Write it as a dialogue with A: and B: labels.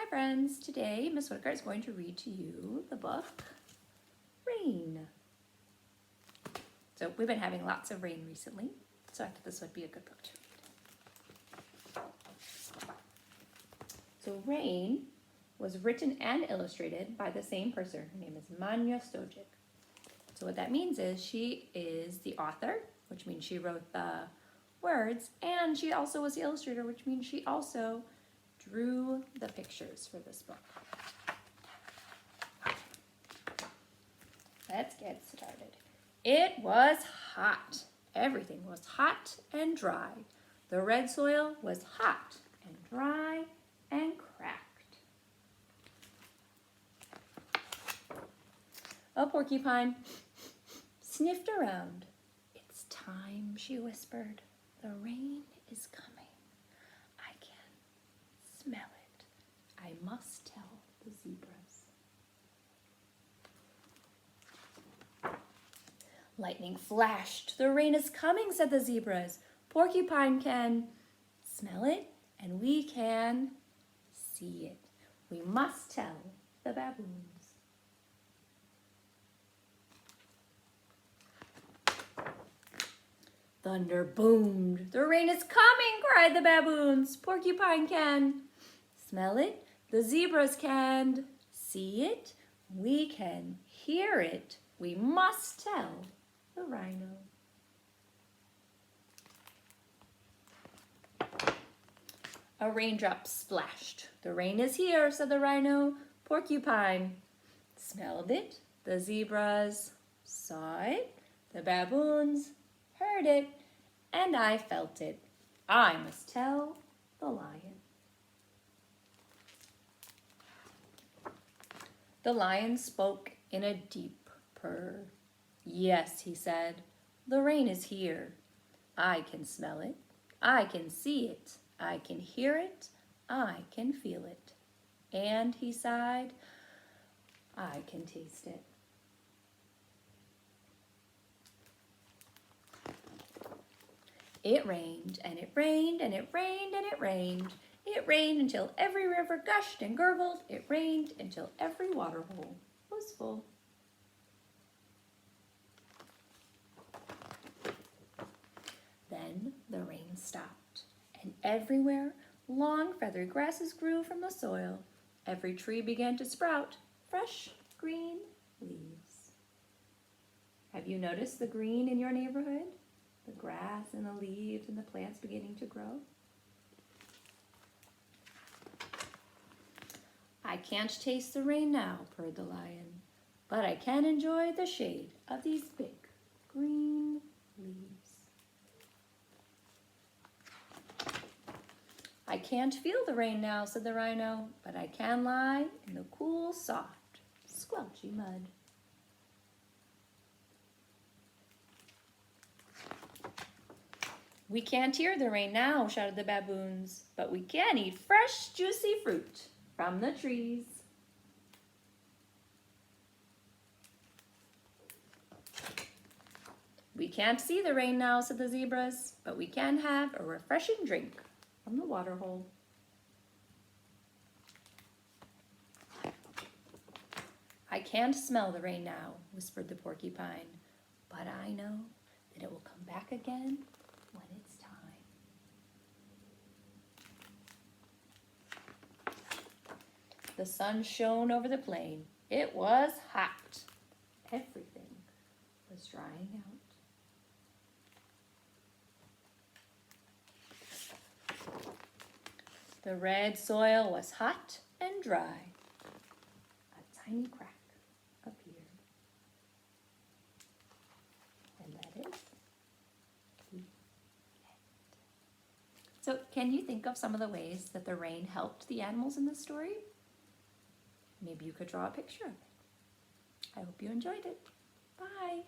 A: friends, today Miss Whitaker is going to read to you the book Rain. So we've been having lots of rain recently, so I thought this would be a good book to read. So Rain was written and illustrated by the same person. Her name is Manya Stojic. So what that means is she is the author, which means she wrote the words, and she also was the illustrator, which means she also drew the pictures for this book. Let's get started. It was hot. Everything was hot and dry. The red soil was hot and dry and cracked. A porcupine sniffed around. "It's time," she whispered. "The rain is coming. I can smell it. I must tell the zebras." Lightning flashed. "The rain is coming," said the zebras. "Porcupine can smell it, and we can see it. We must tell the baboons." Thunder boomed. "The rain is coming," cried the baboons. "Porcupine can smell it. The zebras can see it. We can hear it. We must tell the rhino." A raindrop splashed. "The rain is here," said the rhino. Porcupine smelled it. The zebras saw it. The baboons heard it. And I felt it. I must tell the lion. The lion spoke in a deep purr. "Yes," he said, "the rain is here. I can smell it. I can see it. I can hear it. I can feel it. And," he sighed, "I can taste it." It rained, and it rained, and it rained, and it rained. It rained until every river gushed and gurgled. It rained until every water hole was full. Then the rain stopped, and everywhere long feathery grasses grew from the soil. Every tree began to sprout fresh green leaves. Have you noticed the green in your neighborhood? The grass and the leaves and the plants beginning to grow? "I can't taste the rain now," purred the lion, "but I can enjoy the shade of these big green leaves." "I can't feel the rain now," said the rhino, "but I can lie in the cool, soft, squelchy mud." "We can't hear the rain now," shouted the baboons, "but we can eat fresh, juicy fruit from the trees." "We can't see the rain now," said the zebras, "but we can have a refreshing drink from the water hole." "I can't smell the rain now," whispered the porcupine, "but I know that it will come back again when it's time." The sun shone over the plain. It was hot. Everything was drying out. The red soil was hot and dry. A tiny crack appeared. And that is the end. So can you think of some of the ways that the rain helped the animals in this story? Maybe you could draw a picture of it. I hope you enjoyed it. Bye.